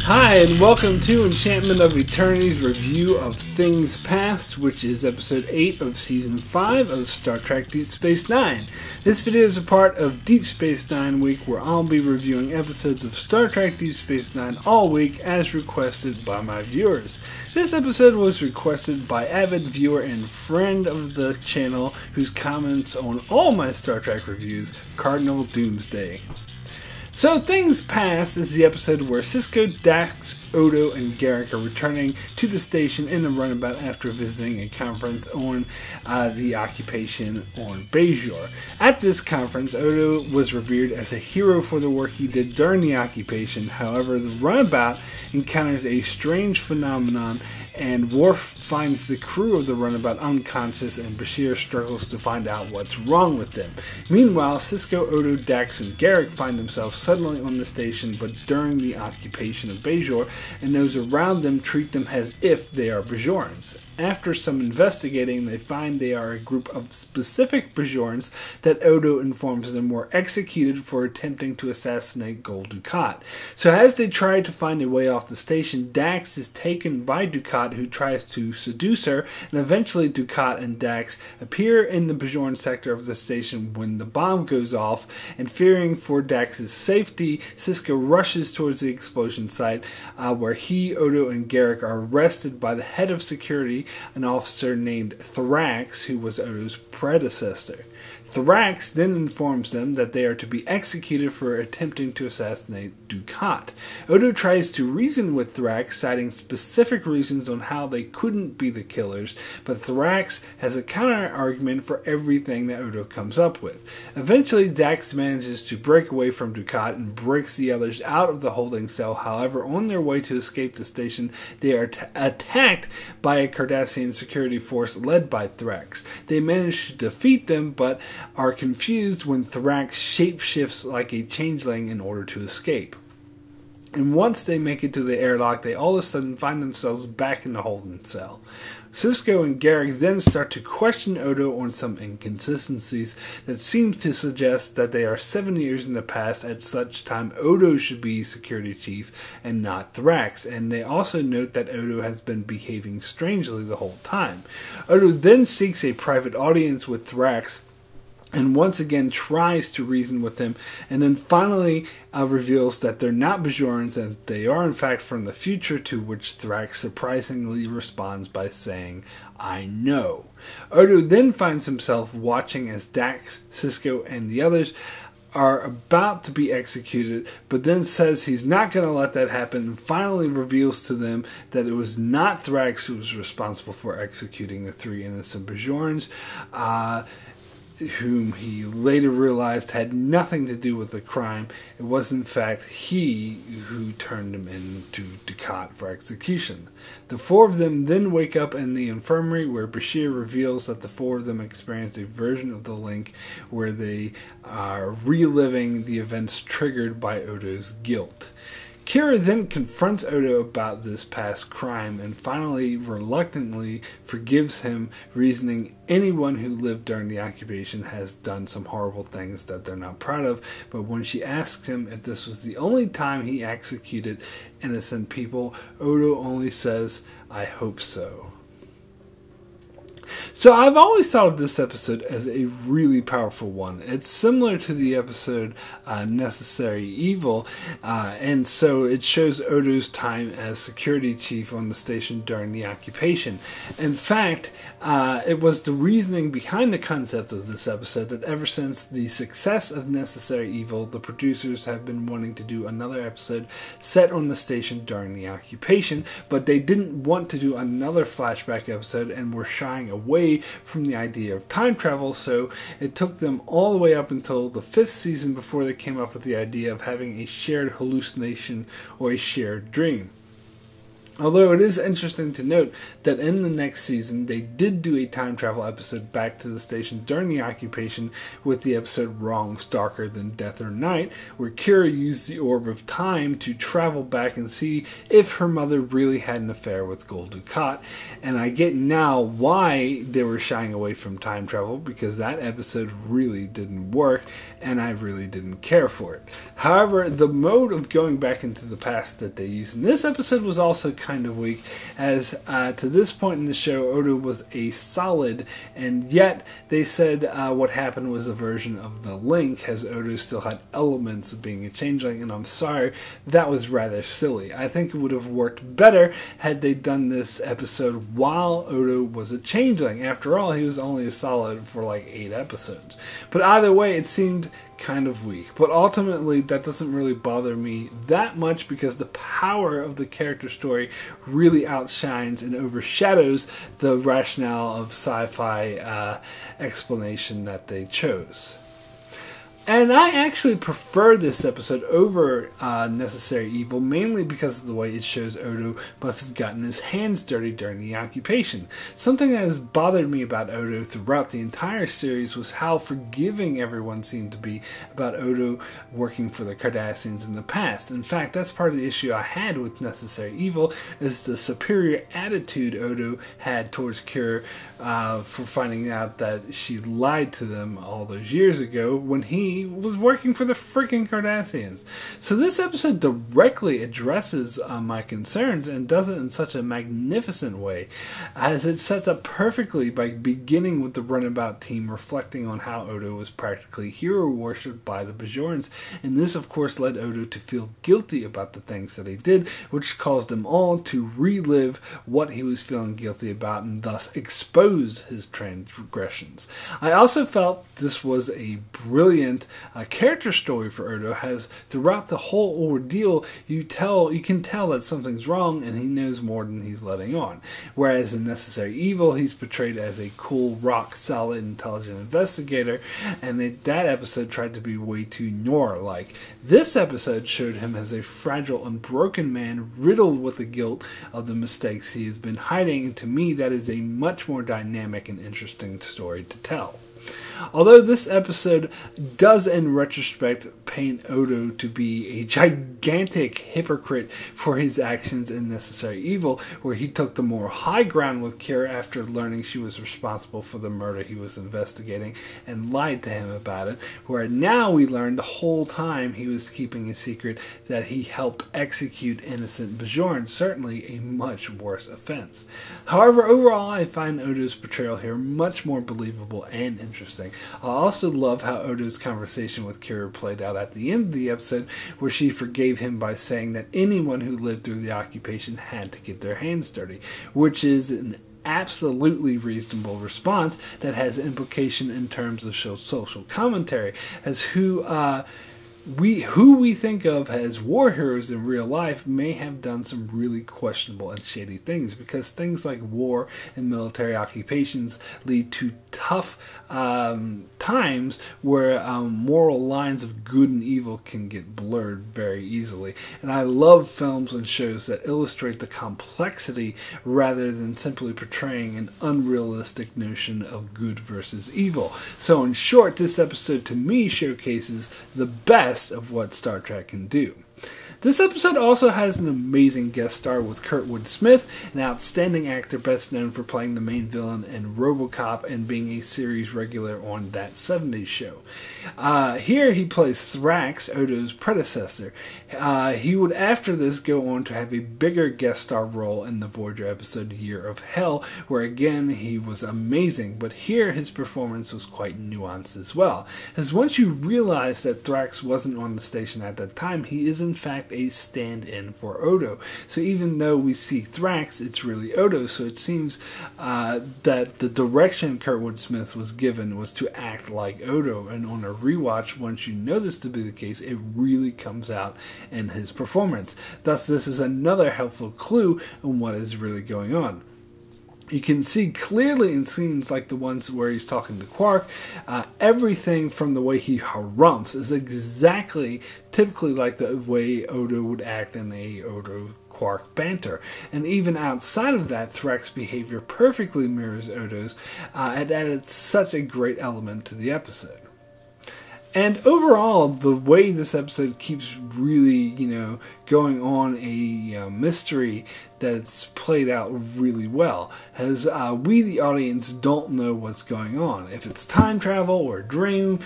Hi, and welcome to Enchantment of Eternity's review of Things Past, which is episode 8 of season 5 of Star Trek Deep Space Nine. This video is a part of Deep Space Nine week, where I'll be reviewing episodes of Star Trek Deep Space Nine all week as requested by my viewers. This episode was requested by avid viewer and friend of the channel whose comments on all my Star Trek reviews, Cardinal Doomsday. So Things Past is the episode where Sisko, Dax, Odo, and Garrick are returning to the station in a runabout after visiting a conference on the occupation on Bajor. At this conference, Odo was revered as a hero for the work he did during the occupation. However, the runabout encounters a strange phenomenon, and Worf finds the crew of the runabout unconscious, and Bashir struggles to find out what's wrong with them. Meanwhile, Sisko, Odo, Dax, and Garrick find themselves suddenly on the station, but during the occupation of Bajor, and those around them treat them as if they are Bajorans. After some investigating, they find they are a group of specific Bajorans that Odo informs them were executed for attempting to assassinate Gul Ducat. So as they try to find a way off the station, Dax is taken by Ducat, who tries to seduce her, and eventually Ducat and Dax appear in the Bajoran sector of the station when the bomb goes off, and fearing for Dax's safety, Sisko rushes towards the explosion site, where he, Odo, and Garrick are arrested by the head of security, an officer named Thrax, who was Odo's predecessor. Thrax then informs them that they are to be executed for attempting to assassinate Ducat. Odo tries to reason with Thrax, citing specific reasons on how they couldn't be the killers, but Thrax has a counter-argument for everything that Odo comes up with. Eventually, Dax manages to break away from Ducat and breaks the others out of the holding cell. However, on their way to escape the station, they are attacked by a Cardassian security force led by Thrax. They manage to defeat them, but are confused when Thrax shapeshifts like a changeling in order to escape. And once they make it to the airlock, they all of a sudden find themselves back in the holding cell. Sisko and Garrick then start to question Odo on some inconsistencies that seem to suggest that they are 7 years in the past. At such time, Odo should be security chief and not Thrax, and they also note that Odo has been behaving strangely the whole time. Odo then seeks a private audience with Thrax, and once again tries to reason with him, and then finally reveals that they're not Bajorans and they are in fact from the future, to which Thrax surprisingly responds by saying, "I know." Odo then finds himself watching as Dax, Sisko, and the others are about to be executed, but then says he's not going to let that happen, and finally reveals to them that it was not Thrax who was responsible for executing the 3 innocent Bajorans, whom he later realized had nothing to do with the crime. It was in fact he who turned him into Ducat for execution. The 4 of them then wake up in the infirmary, where Bashir reveals that the 4 of them experienced a version of the link where they are reliving the events triggered by Odo's guilt. Kira then confronts Odo about this past crime and finally reluctantly forgives him, reasoning anyone who lived during the occupation has done some horrible things that they're not proud of. But when she asks him if this was the only time he executed innocent people, Odo only says, "I hope so." So I've always thought of this episode as a really powerful one. It's similar to the episode Necessary Evil, and so it shows Odo's time as security chief on the station during the occupation. In fact, it was the reasoning behind the concept of this episode that ever since the success of Necessary Evil, the producers have been wanting to do another episode set on the station during the occupation, but they didn't want to do another flashback episode and were shying away from the idea of time travel, so it took them all the way up until the 5th season before they came up with the idea of having a shared hallucination or a shared dream. Although it is interesting to note that in the next season, they did do a time travel episode back to the station during the occupation with the episode Wrongs Darker Than Death or Night, where Kira used the Orb of Time to travel back and see if her mother really had an affair with Gold Ducat. And I get now why they were shying away from time travel, because that episode really didn't work, and I really didn't care for it. However, the mode of going back into the past that they used in this episode was also kind of weak, as to this point in the show, Odo was a solid, and yet they said what happened was a version of the Link, as Odo still had elements of being a changeling, and I'm sorry, that was rather silly. I think it would have worked better had they done this episode while Odo was a changeling. After all, he was only a solid for like 8 episodes. But either way, it seemed kind of weak. But ultimately, that doesn't really bother me that much, because the power of the character story really outshines and overshadows the rationale of sci-fi explanation that they chose. And I actually prefer this episode over Necessary Evil, mainly because of the way it shows Odo must have gotten his hands dirty during the occupation. Something that has bothered me about Odo throughout the entire series was how forgiving everyone seemed to be about Odo working for the Cardassians in the past. In fact, that's part of the issue I had with Necessary Evil, is the superior attitude Odo had towards Kira for finding out that she lied to them all those years ago when he was working for the freaking Cardassians. So this episode directly addresses my concerns, and does it in such a magnificent way, as it sets up perfectly by beginning with the runabout team reflecting on how Odo was practically hero worshipped by the Bajorans, and this of course led Odo to feel guilty about the things that he did, which caused them all to relive what he was feeling guilty about and thus expose his transgressions. I also felt this was a brilliant character story for Odo, as throughout the whole ordeal you can tell that something's wrong and he knows more than he's letting on. Whereas in Necessary Evil, he's portrayed as a cool, rock-solid, intelligent investigator, and that episode tried to be way too Nora-like. This episode showed him as a fragile, unbroken man riddled with the guilt of the mistakes he has been hiding, and to me that is a much more dynamic and interesting story to tell. Although this episode does in retrospect paint Odo to be a gigantic hypocrite for his actions in Necessary Evil, where he took the more high ground with Kira after learning she was responsible for the murder he was investigating and lied to him about it, where now we learn the whole time he was keeping a secret that he helped execute innocent Bajorans, certainly a much worse offense. However, overall I find Odo's portrayal here much more believable and interesting. I also love how Odo's conversation with Kira played out at the end of the episode, where she forgave him by saying that anyone who lived through the occupation had to get their hands dirty, which is an absolutely reasonable response that has implication in terms of social commentary, as who we think of as war heroes in real life may have done some really questionable and shady things, because things like war and military occupations lead to tough times where moral lines of good and evil can get blurred very easily. And I love films and shows that illustrate the complexity rather than simply portraying an unrealistic notion of good versus evil. So in short, this episode to me showcases the best of what Star Trek can do. This episode also has an amazing guest star with Kurtwood Smith, an outstanding actor best known for playing the main villain in RoboCop and being a series regular on That 70s Show. Here he plays Thrax, Odo's predecessor. He would after this go on to have a bigger guest star role in the Voyager episode Year of Hell, where again he was amazing, but here his performance was quite nuanced as well. As once you realize that Thrax wasn't on the station at that time, he is in fact a stand-in for Odo. So even though we see Thrax, it's really Odo, so it seems that the direction Kurtwood Smith was given was to act like Odo, and on a rewatch, once you know this to be the case, it really comes out in his performance. Thus, this is another helpful clue on what is really going on. You can see clearly in scenes like the ones where he's talking to Quark, everything from the way he harumphs is exactly typically like the way Odo would act in a Odo Quark banter. And even outside of that, Thrax's behavior perfectly mirrors Odo's. It added such a great element to the episode. And overall, the way this episode keeps really, going on a mystery that's played out really well, as we, the audience, don't know what's going on. If it's time travel or a dream,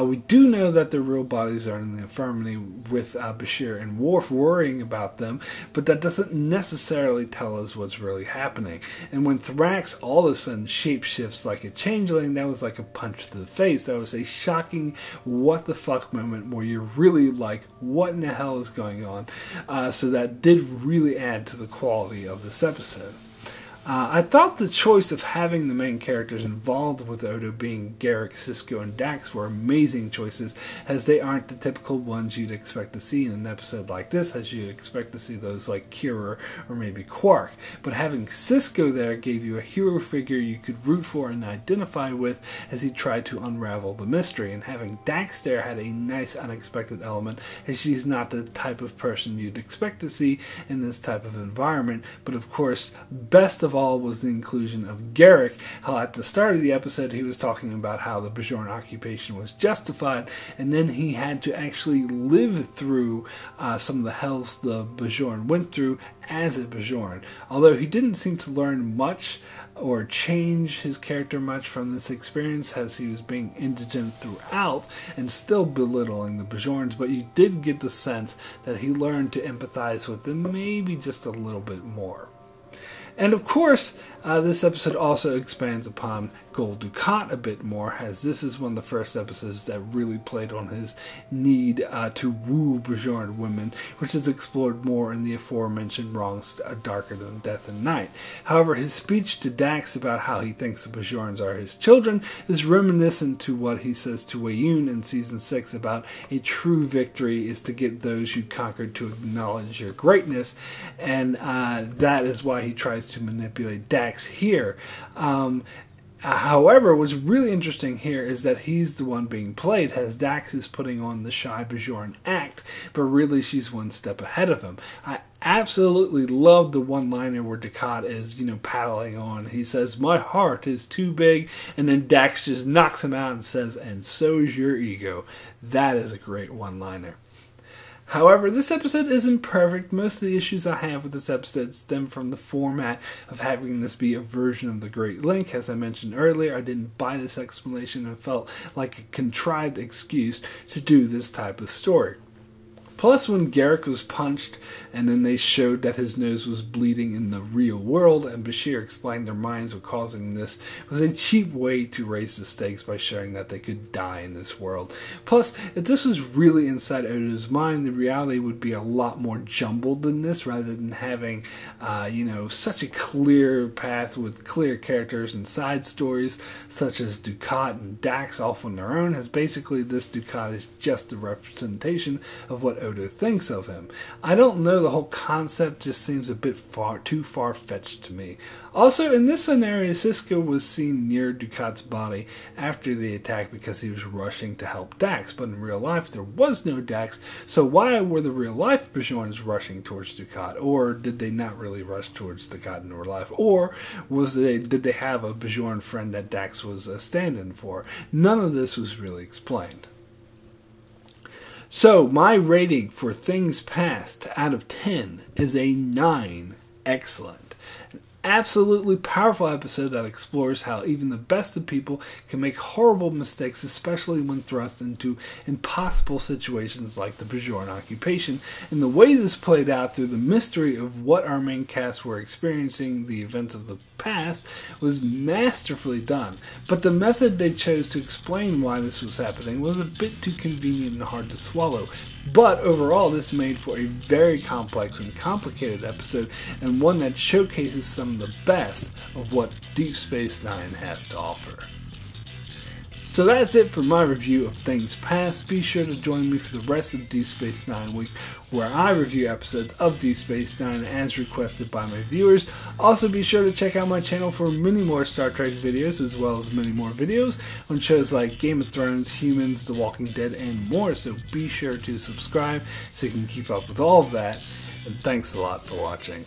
we do know that their real bodies are in the infirmary with Bashir and Worf worrying about them, but that doesn't necessarily tell us what's really happening. And when Thrax all of a sudden shapeshifts like a changeling, that was like a punch to the face. That was a shocking what the fuck moment where you're really like, what in the hell is going on? So that did really add to the quality of this episode. I thought the choice of having the main characters involved with Odo being Garak, Sisko, and Dax were amazing choices, as they aren't the typical ones you'd expect to see in an episode like this, as you'd expect to see those like Kira or maybe Quark. But having Sisko there gave you a hero figure you could root for and identify with as he tried to unravel the mystery, and having Dax there had a nice unexpected element, as she's not the type of person you'd expect to see in this type of environment. But of course, best of all was the inclusion of Garak. How at the start of the episode he was talking about how the Bajoran occupation was justified, and then he had to actually live through some of the hells the Bajoran went through as a Bajoran. Although he didn't seem to learn much or change his character much from this experience, as he was being indigent throughout and still belittling the Bajorans, but you did get the sense that he learned to empathize with them maybe just a little bit more. And of course, this episode also expands upon Gul Dukat a bit more, as this is one of the first episodes that really played on his need to woo Bajoran women, which is explored more in the aforementioned Wrongs Darker Than Death and Night. However, his speech to Dax about how he thinks the Bajorans are his children is reminiscent to what he says to Weyoun in Season 6 about a true victory is to get those you conquered to acknowledge your greatness, and that is why he tries to manipulate Dax here. However, what's really interesting here is that he's the one being played, as Dax is putting on the shy Bajoran act, but really she's one step ahead of him. I absolutely love the one-liner where Ducat is, paddling on. He says, "My heart is too big," and then Dax just knocks him out and says, "And so is your ego." That is a great one-liner. However, this episode isn't perfect. Most of the issues I have with this episode stem from the format of having this be a version of the Great Link. As I mentioned earlier, I didn't buy this explanation and felt like a contrived excuse to do this type of story. Plus, when Garak was punched, and then they showed that his nose was bleeding in the real world, and Bashir explained their minds were causing this, was a cheap way to raise the stakes by showing that they could die in this world. Plus, if this was really inside Odo's mind, the reality would be a lot more jumbled than this, rather than having, such a clear path with clear characters and side stories, such as Ducat and Dax off on their own, as basically this Ducat is just a representation of what Odo thinks of him. I don't know, the whole concept just seems a bit too far-fetched to me. Also, in this scenario, Sisko was seen near Ducat's body after the attack because he was rushing to help Dax, but in real life there was no Dax, so why were the real-life Bajorans rushing towards Ducat? Or did they not really rush towards Ducat in real life? Or did they have a Bajoran friend that Dax was a stand-in for? None of this was really explained. So, my rating for Things Past out of 10 is a 9. Excellent. An absolutely powerful episode that explores how even the best of people can make horrible mistakes, especially when thrust into impossible situations like the Bajoran occupation, and the way this played out through the mystery of what our main cast were experiencing, the events of the past, was masterfully done. But the method they chose to explain why this was happening was a bit too convenient and hard to swallow. But overall, this made for a very complex and complicated episode, and one that showcases some of the best of what Deep Space Nine has to offer. So that's it for my review of Things Past. Be sure to join me for the rest of Deep Space Nine week, where I review episodes of Deep Space Nine as requested by my viewers. Also, be sure to check out my channel for many more Star Trek videos, as well as many more videos on shows like Game of Thrones, Humans, The Walking Dead, and more. So be sure to subscribe so you can keep up with all of that. and thanks a lot for watching.